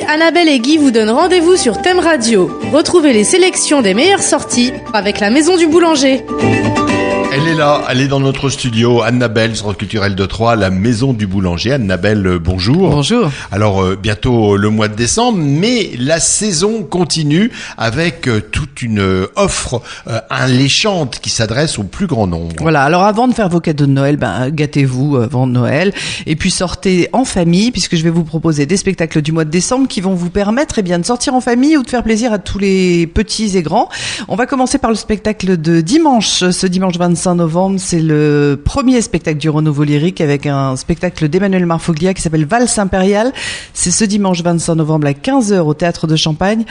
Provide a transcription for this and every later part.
Annabelle et Guy vous donnent rendez-vous sur Thème Radio. Retrouvez les sélections des meilleures sorties avec la Maison du Boulanger. Elle est là, elle est dans notre studio, Annabelle, Centre culturel de Troyes, la Maison du Boulanger. Annabelle, bonjour. Bonjour. Alors, bientôt le mois de décembre, mais la saison continue avec toute une offre alléchante qui s'adresse au plus grand nombre. Voilà, alors avant de faire vos cadeaux de Noël, gâtez-vous avant Noël. Et puis sortez en famille, puisque je vais vous proposer des spectacles du mois de décembre qui vont vous permettre de sortir en famille ou de faire plaisir à tous les petits et grands. On va commencer par le spectacle de dimanche, ce dimanche 25 novembre, c'est le premier spectacle du renouveau lyrique avec un spectacle d'Emmanuel Marfoglia qui s'appelle Valse impériale. C'est ce dimanche 25 novembre à 15h au Théâtre de Champagne.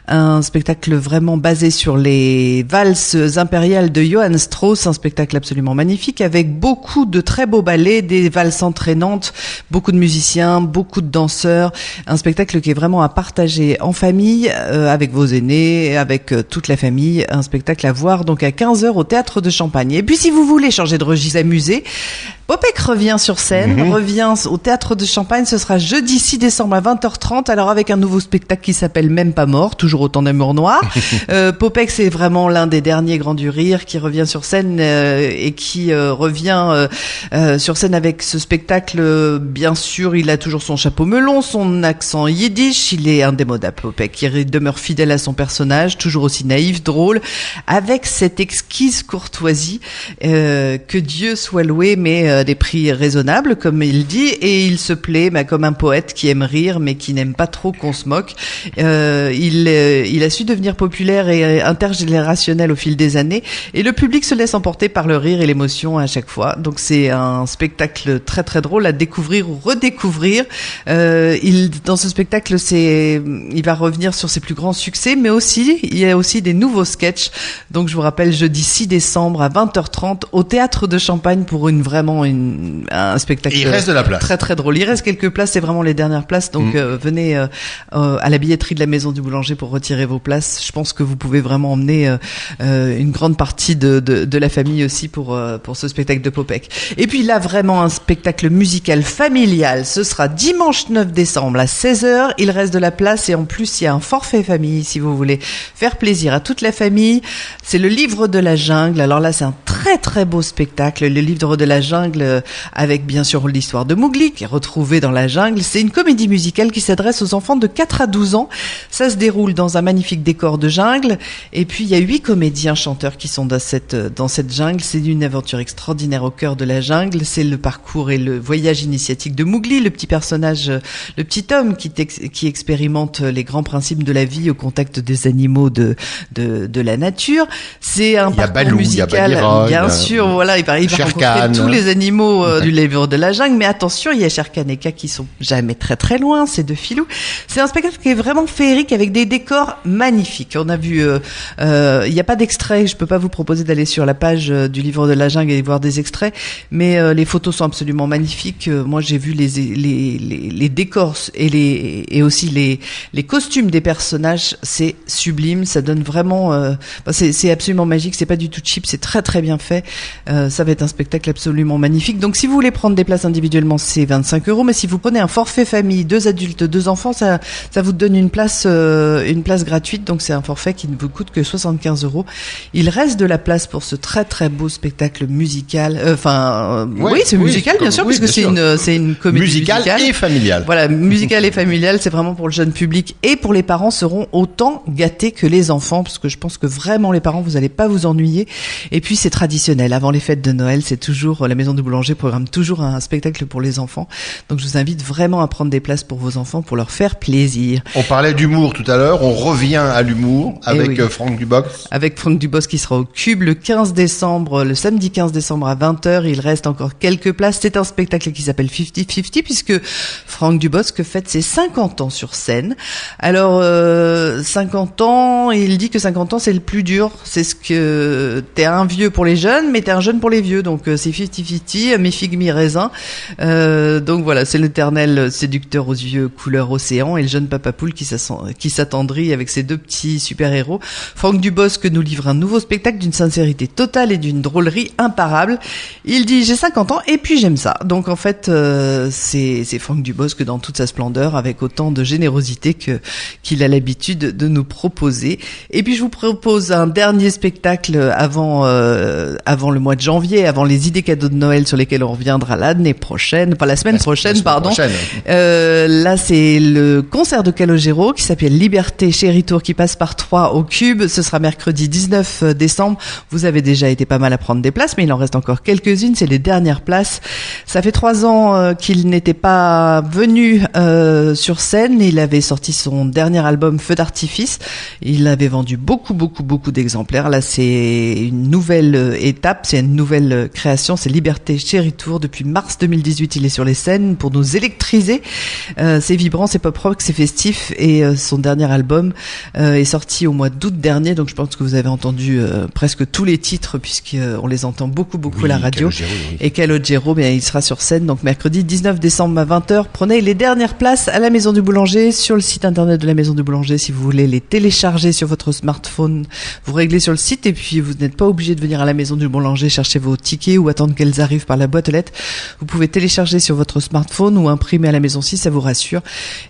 Un spectacle vraiment basé sur les valses impériales de Johann Strauss, un spectacle absolument magnifique avec beaucoup de très beaux ballets, des valses entraînantes, beaucoup de musiciens, beaucoup de danseurs. Un spectacle qui est vraiment à partager en famille, avec vos aînés, avec toute la famille. Un spectacle à voir donc à 15h au Théâtre de Champagne. Et puis si vous voulez changer de registre, amuser, Popek revient sur scène, revient au Théâtre de Champagne, ce sera jeudi 6 décembre à 20h30, alors avec un nouveau spectacle qui s'appelle Même pas mort, toujours autant d'amour noir. Popek, c'est vraiment l'un des derniers grands du rire qui revient sur scène et qui revient sur scène avec ce spectacle. Bien sûr, il a toujours son chapeau melon, son accent yiddish, il est indémodable Popek, il demeure fidèle à son personnage, toujours aussi naïf, drôle, avec cette exquise courtoisie, que Dieu soit loué, mais des prix raisonnables, comme il dit, et il se plaît comme un poète qui aime rire, mais qui n'aime pas trop qu'on se moque. Il a su devenir populaire et intergénérationnel au fil des années, et le public se laisse emporter par le rire et l'émotion à chaque fois. Donc c'est un spectacle très très drôle à découvrir ou redécouvrir. Dans ce spectacle, il va revenir sur ses plus grands succès, mais aussi, il y a aussi des nouveaux sketchs. Donc je vous rappelle, jeudi 6 décembre à 20h30 au Théâtre de Champagne pour un spectacle. Et il reste de la place. Très très drôle. Il reste quelques places, c'est vraiment les dernières places. Donc venez à la billetterie de la Maison du Boulanger pour retirer vos places. Je pense que vous pouvez vraiment emmener une grande partie de la famille aussi pour ce spectacle de Popek. Et puis là, vraiment un spectacle musical familial. Ce sera dimanche 9 décembre à 16h. Il reste de la place et en plus, il y a un forfait famille si vous voulez faire plaisir à toute la famille. C'est le Livre de la Jungle. Alors là, c'est un très très beau spectacle. Le Livre de la Jungle, avec bien sûr l'histoire de Mowgli qui est retrouvé dans la jungle. C'est une comédie musicale qui s'adresse aux enfants de 4 à 12 ans. Ça se déroule dans un magnifique décor de jungle. Et puis il y a 8 comédiens chanteurs qui sont dans cette jungle. C'est une aventure extraordinaire au cœur de la jungle. C'est le parcours et le voyage initiatique de Mowgli, le petit personnage, le petit homme qui expérimente les grands principes de la vie au contact des animaux de la nature. C'est un parcours musical, bien sûr. Voilà, il va rencontrer tous les animaux du Livre de la Jungle, mais attention, il y a Shere Khan et Kaa qui sont jamais très très loin, ces deux filous. C'est un spectacle qui est vraiment féerique avec des décors magnifiques. On a vu, il n'y a pas d'extrait, je peux pas vous proposer d'aller sur la page du Livre de la Jungle et voir des extraits, mais les photos sont absolument magnifiques. Moi, j'ai vu les décors et aussi les costumes des personnages, c'est sublime, ça donne vraiment, c'est absolument magique, c'est pas du tout cheap, c'est très très bien fait. Ça va être un spectacle absolument magnifique. Donc si vous voulez prendre des places individuellement, c'est 25 €, mais si vous prenez un forfait famille, 2 adultes, 2 enfants, ça vous donne une place gratuite. Donc c'est un forfait qui ne vous coûte que 75 €. Il reste de la place pour ce très très beau spectacle musical. Oui, c'est musical bien sûr, puisque c'est une comédie musicale et familiale. Voilà, musicale et familiale, c'est vraiment pour le jeune public, et pour les parents seront autant gâtés que les enfants, parce que je pense que vraiment les parents, vous n'allez pas vous ennuyer. Et puis c'est traditionnel, avant les fêtes de Noël, c'est toujours, la Maison du Boulanger programme toujours un spectacle pour les enfants. Donc je vous invite vraiment à prendre des places pour vos enfants, pour leur faire plaisir. On parlait d'humour tout à l'heure, on revient à l'humour avec Franck Dubosc. Avec Franck Dubosc qui sera au Cube le samedi 15 décembre à 20h. Il reste encore quelques places. C'est un spectacle qui s'appelle 50-50 puisque Franck Dubosc fête ses 50 ans sur scène. Alors 50 ans, il dit que 50 ans c'est le plus dur, c'est ce que t'es un vieux pour pour les jeunes, mais t'es un jeune pour les vieux. Donc c'est 50-50, mi figue, mi raisin. Donc voilà, c'est l'éternel séducteur aux yeux couleur océan et le jeune papa poule qui s'attendrit avec ses deux petits super-héros. Franck Dubosc nous livre un nouveau spectacle d'une sincérité totale et d'une drôlerie imparable. Il dit j'ai 50 ans et puis j'aime ça. Donc en fait c'est Franck Dubosc dans toute sa splendeur avec autant de générosité qu'il a l'habitude de nous proposer. Et puis je vous propose un dernier spectacle avant le mois de janvier, avant les idées cadeaux de Noël sur lesquels on reviendra l'année prochaine, pas la semaine prochaine, pardon. Là c'est le concert de Calogero qui s'appelle Liberté Chéri Tour qui passe par Troyes au Cube. Ce sera mercredi 19 décembre. Vous avez déjà été pas mal à prendre des places, mais il en reste encore quelques-unes. C'est les dernières places. Ça fait 3 ans qu'il n'était pas venu sur scène. Il avait sorti son dernier album Feu d'artifice. Il avait vendu beaucoup d'exemplaires. Là, c'est une nouvelle étape, c'est une nouvelle création. C'est Liberté Chéri Tour. Depuis mars 2018, il est sur les scènes pour nous électriser. C'est vibrant, c'est pop rock, c'est festif. Et son dernier album est sorti au mois d'août dernier. Donc, je pense que vous avez entendu presque tous les titres puisqu'on les entend beaucoup à la radio. Calogero, oui. Et Calogero, bien, il sera sur scène. Donc, mercredi 19 décembre à 20h. Prenez les dernières places à la Maison du Boulanger sur le site internet de la Maison du Boulanger. Si vous voulez les télécharger sur votre smartphone, vous réglez sur le site et puis vous n'êtes pas obligé de venir à la Maison du Boulanger chercher vos tickets ou attendre qu'elles arrivent par la boîte aux lettres. Vous pouvez télécharger sur votre smartphone ou imprimer à la maison si ça vous rassure.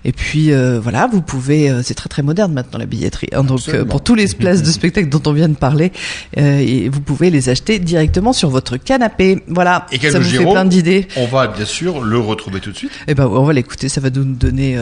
Et puis voilà, vous pouvez, c'est très moderne maintenant la billetterie. Hein, donc pour tous les places de spectacle dont on vient de parler, et vous pouvez les acheter directement sur votre canapé. Voilà, et ça vous fait plein d'idées. On va bien sûr le retrouver tout de suite. Eh ben on va l'écouter, ça va nous donner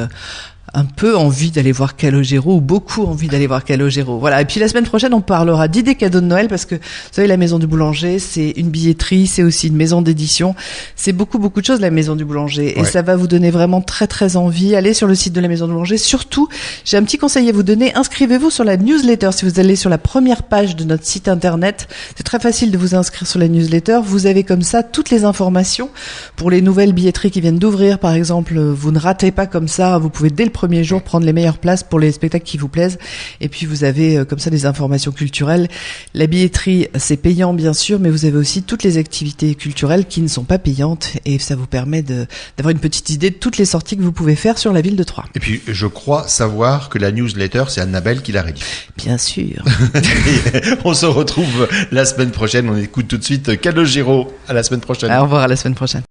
un peu envie d'aller voir Calogero ou beaucoup envie d'aller voir Calogero. Voilà. Et puis la semaine prochaine, on parlera d'idées cadeaux de Noël parce que vous savez, la Maison du Boulanger, c'est une billetterie, c'est aussi une maison d'édition. C'est beaucoup de choses, la Maison du Boulanger. Et ça va vous donner vraiment très envie. Allez sur le site de la Maison du Boulanger. Surtout, j'ai un petit conseil à vous donner. Inscrivez-vous sur la newsletter. Si vous allez sur la première page de notre site internet, c'est très facile de vous inscrire sur la newsletter. Vous avez comme ça toutes les informations pour les nouvelles billetteries qui viennent d'ouvrir. Par exemple, vous ne ratez pas comme ça. Vous pouvez dès le premier jour prendre les meilleures places pour les spectacles qui vous plaisent. Et puis vous avez comme ça des informations culturelles. La billetterie, c'est payant bien sûr, mais vous avez aussi toutes les activités culturelles qui ne sont pas payantes et ça vous permet d'avoir une petite idée de toutes les sorties que vous pouvez faire sur la ville de Troyes. Et puis je crois savoir que la newsletter, c'est Annabelle qui l'a rédigée. Bien sûr. On se retrouve la semaine prochaine. On écoute tout de suite Calogero. À la semaine prochaine. Au revoir, à la semaine prochaine.